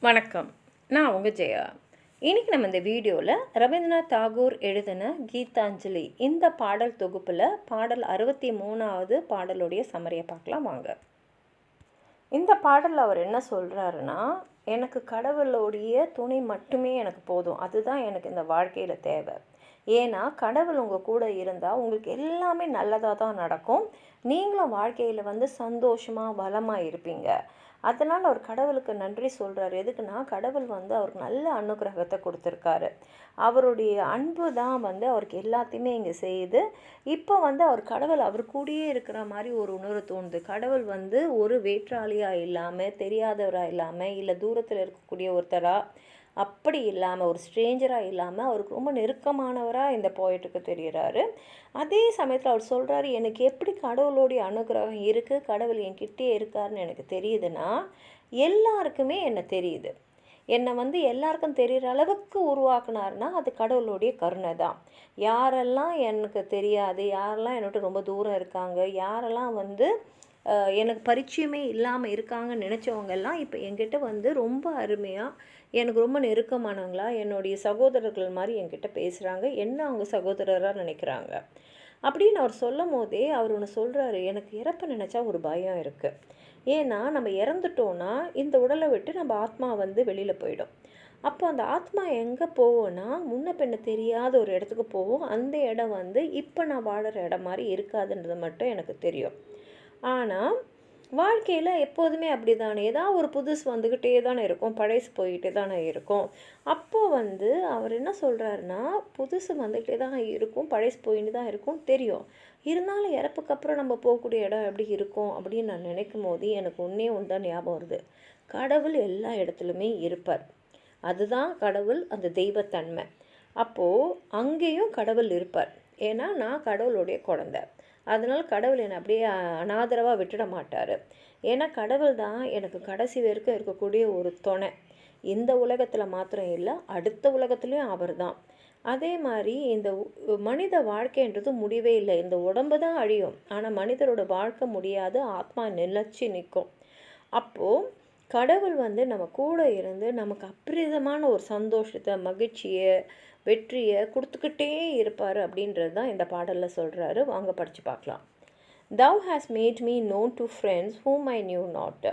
வணக்கம். நான் உங்கள் ஜெயா. இன்றைக்கி நம்ம இந்த வீடியோவில் ரவீந்திரநாத் தாகூர் எழுதின கீதாஞ்சலி இந்த பாடல் தொகுப்பில் பாடல் 63வது பாடலுடைய சம்மரியை பார்க்கலாம் வாங்க. இந்த பாடலில் அவர் என்ன சொல்கிறாருன்னா, எனக்கு கடவுளுடைய துணை மட்டுமே எனக்கு போதும், அதுதான் எனக்கு இந்த வாழ்க்கையில் தேவை. ஏன்னா கடவுள் உங்கள் கூட இருந்தால் உங்களுக்கு எல்லாமே நல்லதாக தான் நடக்கும். நீங்களும் வாழ்க்கையில் சந்தோஷமாக பலமாக இருப்பீங்க. அதனால் அவர் கடவுளுக்கு நன்றி சொல்கிறார். எதுக்குன்னா, கடவுள் அவருக்கு நல்ல அனுகிரகத்தை கொடுத்துருக்காரு. அவருடைய அன்பு தான் அவருக்கு எல்லாத்தையுமே இங்கே செய்யுது. இப்போ அவர் கடவுள் அவர் கூடயே இருக்கிற மாதிரி ஒரு உணர்வு தோணுது. கடவுள் ஒரு வேற்றாளியாக இல்லாமல், தெரியாதவராக இல்லாமல், இல்லை தூரத்தில் இருக்கக்கூடிய ஒருத்தராக அப்படி இல்லாமல், ஒரு ஸ்ட்ரேஞ்சராக இல்லாமல், அவருக்கு ரொம்ப நெருக்கமானவராக இந்த போய்ட்டுக்கு தெரிகிறாரு. அதே சமயத்தில் அவர் சொல்கிறாரு, எனக்கு எப்படி கடவுளுடைய அனுகிரகம் இருக்குது, கடவுள் என்கிட்டே இருக்காருன்னு எனக்கு தெரியுதுன்னா, எல்லாருக்குமே என்ன தெரியுது. என்னை எல்லாருக்கும் தெரிகிற அளவுக்கு உருவாக்குனாருன்னா அது கடவுளுடைய கருணை தான். யாரெல்லாம் எனக்கு தெரியாது, யாரெல்லாம் என்னோட ரொம்ப தூரம் இருக்காங்க, யாரெல்லாம் எனக்கு பரிச்சயமே இல்லாமல் இருக்காங்கன்னு நினச்சவங்கெல்லாம் இப்போ என்கிட்ட ரொம்ப அருமையாக, எனக்கு ரொம்ப நெருக்கமானவங்களா, என்னுடைய சகோதரர்கள் மாதிரி என்கிட்ட பேசுகிறாங்க, என்ன அவங்க சகோதரராக நினைக்கிறாங்க அப்படின்னு அவர் சொல்லும் போதே அவர் ஒன்று சொல்கிறாரு, எனக்கு இறப்ப நினச்சா ஒரு பயம் இருக்குது. ஏன்னா நம்ம இறந்துட்டோன்னா இந்த உடலை விட்டு நம்ம ஆத்மா வெளியில் போயிடும். அப்போ அந்த ஆத்மா எங்கே போவோன்னா, முன்ன பின்ன தெரியாத ஒரு இடத்துக்கு போவோம். அந்த இடம் இப்போ நான் வாழற இடம் மாதிரி இருக்காதுன்றது மட்டும் எனக்கு தெரியும். ஆனால் வாழ்க்கையில் எப்போதுமே அப்படி தானே, ஏதாவது ஒரு புதுசு வந்துக்கிட்டே தானே இருக்கும், பழசு போய்கிட்டே தானே இருக்கும். அப்போது அவர் என்ன சொல்கிறாருன்னா, புதுசு வந்துக்கிட்டே தான் இருக்கும், பழசு போயிட்டு தான் இருக்கும் தெரியும். இருந்தாலும் இறப்புக்கு அப்புறம் நம்ம போகக்கூடிய இடம் எப்படி இருக்கும் அப்படின்னு நான் நினைக்கும் போது எனக்கு ஒன்றே ஒன்று தான் ஞாபகம் வருது. கடவுள் எல்லா இடத்துலையுமே இருப்பார். அதுதான் கடவுள், அந்த தெய்வத்தன்மை. அப்போது அங்கேயும் கடவுள் இருப்பார். ஏன்னா நான் கடவுளுடைய குழந்தை. அதனால் கடவுள் என்னை அப்படியே அனாதரவாக விட்டுட மாட்டார். ஏன்னா கடவுள் தான் எனக்கு கடைசி வரைக்கும் இருக்கக்கூடிய ஒரு துணை. இந்த உலகத்தில் மாத்திரம் இல்லை, அடுத்த உலகத்துலேயும் அவர் தான். அதே மாதிரி இந்த மனித வாழ்க்கைன்றது முடிவே இல்லை. இந்த உடம்பு தான் அழியும், ஆனால் மனிதரோட வாழ்க்கை முடியாது, ஆத்மா நிலைச்சி நிற்கும். அப்போது கடவுள் நம்ம கூட இருந்து நமக்கு அபரிதமான ஒரு சந்தோஷத்தை, மகிழ்ச்சியை, வெற்றியை கொடுத்துக்கிட்டே இருப்பார் அப்படின்றது தான் இந்த பாடலில் சொல்கிறாரு. வாங்க படித்து பார்க்கலாம். Thou has made me known to friends whom I knew not.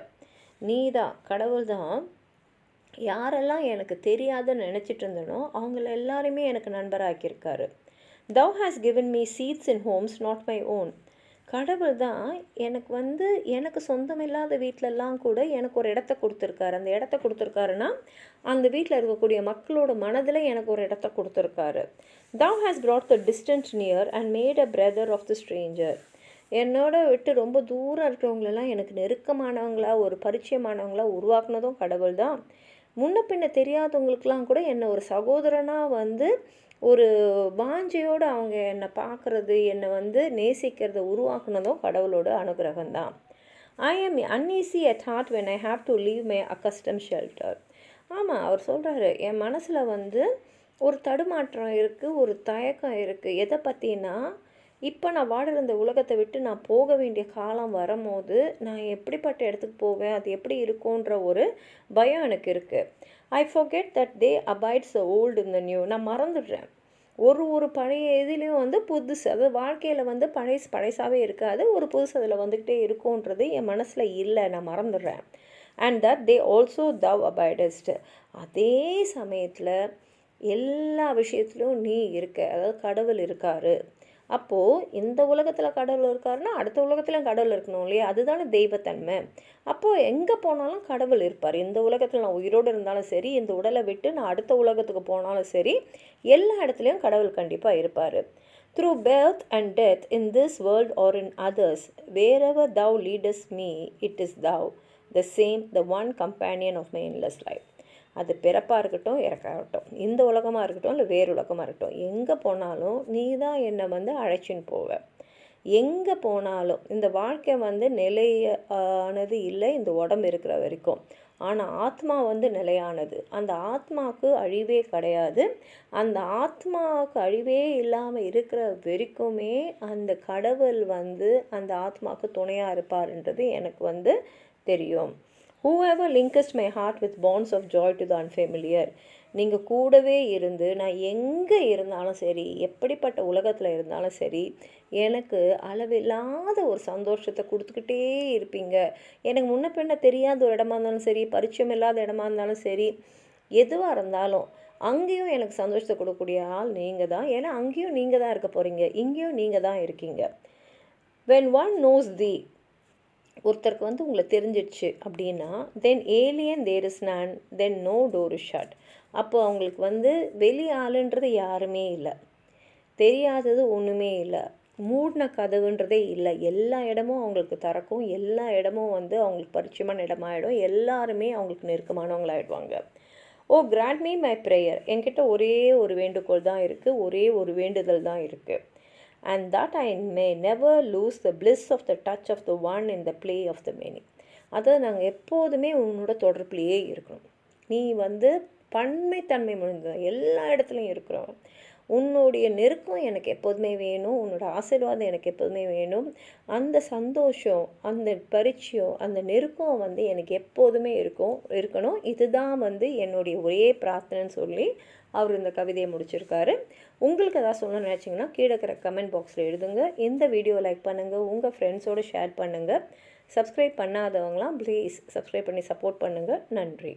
நீ தான், கடவுள் தான், யாரெல்லாம் எனக்கு தெரியாதுன்னு நினச்சிட்டு இருந்தனோ அவங்கள எல்லாருமே எனக்கு நண்பராக்கியிருக்காரு. Thou has given me seats in homes not my own. கடவுள் தான் எனக்கு சொந்தமில்லாத வீட்டிலலாம் கூட எனக்கு ஒரு இடத்த கொடுத்துருக்காரு. அந்த இடத்த கொடுத்துருக்காருன்னா அந்த வீட்டில் இருக்கக்கூடிய மக்களோட மனதில் எனக்கு ஒரு இடத்த கொடுத்துருக்காரு. Thou has brought the distant near and made a brother of the stranger. என்னோட விட்டு ரொம்ப தூரம் இருக்கிறவங்களெல்லாம் எனக்கு நெருக்கமானவங்களா, ஒரு பரிச்சயமானவங்களா உருவாக்குனதும் கடவுள் தான். முன்ன பின்ன தெரியாதவங்களுக்கெலாம் கூட என்னை ஒரு சகோதரனாக ஒரு வாஞ்சையோடு அவங்க என்னை பார்க்குறது, என்னை நேசிக்கிறத உருவாக்குனதும் கடவுளோட அனுகிரகம்தான். ஐ ஆம் uneasy at heart when I have to leave my accustomed shelter. ஆமாம், அவர் சொல்கிறாரு, என் மனசில் ஒரு தடுமாற்றம் இருக்குது, ஒரு தயக்கம் இருக்குது. எதை பற்றினா, இப்போ நான் வாடுற இந்த உலகத்தை விட்டு நான் போக வேண்டிய காலம் வரும்போது நான் எப்படிப்பட்ட இடத்துக்கு போவேன், அது எப்படி இருக்கும்ன்ற ஒரு பயம் எனக்கு இருக்குது. ஐ forget that they abides the old in the new. நான் மறந்துடுறேன். ஒரு பழைய இதுலேயும் புதுசு, அதாவது வாழ்க்கையில் பழசாகவே இருக்காது, ஒரு புதுசு அதில் வந்துக்கிட்டே இருக்கும்ன்றது என் மனசில் இல்லை, நான் மறந்துடுறேன். And that they also thou abidest. அதே சமயத்தில் எல்லா விஷயத்துலையும் நீ இருக்க, அதாவது கடவுள் இருக்காரு. அப்போது இந்த உலகத்தில் கடவுள் இருக்காருன்னா அடுத்த உலகத்துலையும் கடவுள் இருக்கணும் இல்லையா, அதுதானே தெய்வத்தன்மை. அப்போது எங்கே போனாலும் கடவுள் இருப்பார். இந்த உலகத்தில் நான் உயிரோடு இருந்தாலும் சரி, இந்த உடலை விட்டு நான் அடுத்த உலகத்துக்கு போனாலும் சரி, எல்லா இடத்துலையும் கடவுள் கண்டிப்பாக இருப்பார். Through birth and death in this world or in others, wherever thou leadest me, it is thou, the same, the one companion of my endless life. அது பிறப்பாக இருக்கட்டும், இறக்காகட்டும், இந்த உலகமாக இருக்கட்டும், இல்லை வேறு உலகமாக இருக்கட்டும், எங்கே போனாலும் நீ தான் என்னை அழைச்சின்னு போவ. எங்கே போனாலும் இந்த வாழ்க்கை நிலையானது இல்லை இந்த உடம்பு இருக்கிற வரைக்கும். ஆனால் ஆத்மா நிலையானது. அந்த ஆத்மாவுக்கு அழிவே கிடையாது. அந்த ஆத்மாவுக்கு அழிவே இல்லாமல் இருக்கிற வரைக்குமே அந்த கடவுள் அந்த ஆத்மாவுக்கு துணையாக இருப்பார்ன்றது எனக்கு தெரியும். Whoever linkest my heart with bonds of joy to the unfamiliar. நீங்கள் கூடவே இருந்து நான் எங்கே இருந்தாலும் சரி, எப்படிப்பட்ட உலகத்தில் இருந்தாலும் சரி, எனக்கு அளவில்லாத ஒரு சந்தோஷத்தை கொடுத்துக்கிட்டே இருப்பீங்க. எனக்கு முன்ன பின்ன தெரியாத ஒரு இடமா இருந்தாலும் சரி, பரிச்சயம் இல்லாத இடமா இருந்தாலும் சரி, எதுவாக இருந்தாலும் அங்கேயும் எனக்கு சந்தோஷத்தை கொடுக்கக்கூடிய ஆள் நீங்கள் தான். ஏன்னா அங்கேயும் நீங்கள் தான் இருக்க போகிறீங்க, இங்கேயும் நீங்கள் தான் இருக்கீங்க. when one knows thee, ஒருத்தருக்கு வந்து உங்களை தெரிஞ்சிடுச்சு அப்படின்னா, then alien there is none, then no door is shut. அப்போ அவங்களுக்கு வந்து வெளி ஆளுன்றது யாருமே இல்லை, தெரியாதது ஒன்றுமே இல்லை, மூடின கதவுன்றதே இல்லை. எல்லா இடமும் அவங்களுக்கு திறக்கும், எல்லா இடமும் வந்து அவங்களுக்கு பரிச்சயமான இடமாயிடும், எல்லாருமே அவங்களுக்கு நெருக்கமானவங்களாயிடுவாங்க. ஓ கிராண்ட் மீ மை ப்ரேயர், என்கிட்ட ஒரே ஒரு வேண்டுகோள் தான் இருக்குது, ஒரே ஒரு வேண்டுதல் தான் இருக்குது. and that I may never lose the bliss of the touch of the one in the play of the many. அதாவது நாங்கள் எப்போதுமே உன்னோட தொடர்புலையே இருக்கணும். நீ வந்து பன்மைத்தன்மை முடிந்த எல்லா இடத்துலையும் இருக்கிறோம். உன்னுடைய நெருக்கம் எனக்கு எப்போதுமே வேணும், உன்னோட ஆசீர்வாதம் எனக்கு எப்போதுமே வேணும். அந்த சந்தோஷம், அந்த பரிச்சயம், அந்த நெருக்கம் வந்து எனக்கு எப்போதுமே இருக்கணும். இதுதான் வந்து என்னுடைய ஒரே பிரார்த்தனைன்னு சொல்லி அவர் இந்த கவிதையை முடிச்சிருக்காரு. உங்களுக்கு எதாவது சொல்லணும்னு நினச்சிங்கன்னா கீழே இருக்கிற கமெண்ட் பாக்ஸில் எழுதுங்க. இந்த வீடியோ லைக் பண்ணுங்கள், உங்கள் ஃப்ரெண்ட்ஸோடு ஷேர் பண்ணுங்கள். சப்ஸ்கிரைப் பண்ணாதவங்களாம் ப்ளீஸ் சப்ஸ்கிரைப் பண்ணி சப்போர்ட் பண்ணுங்கள். நன்றி.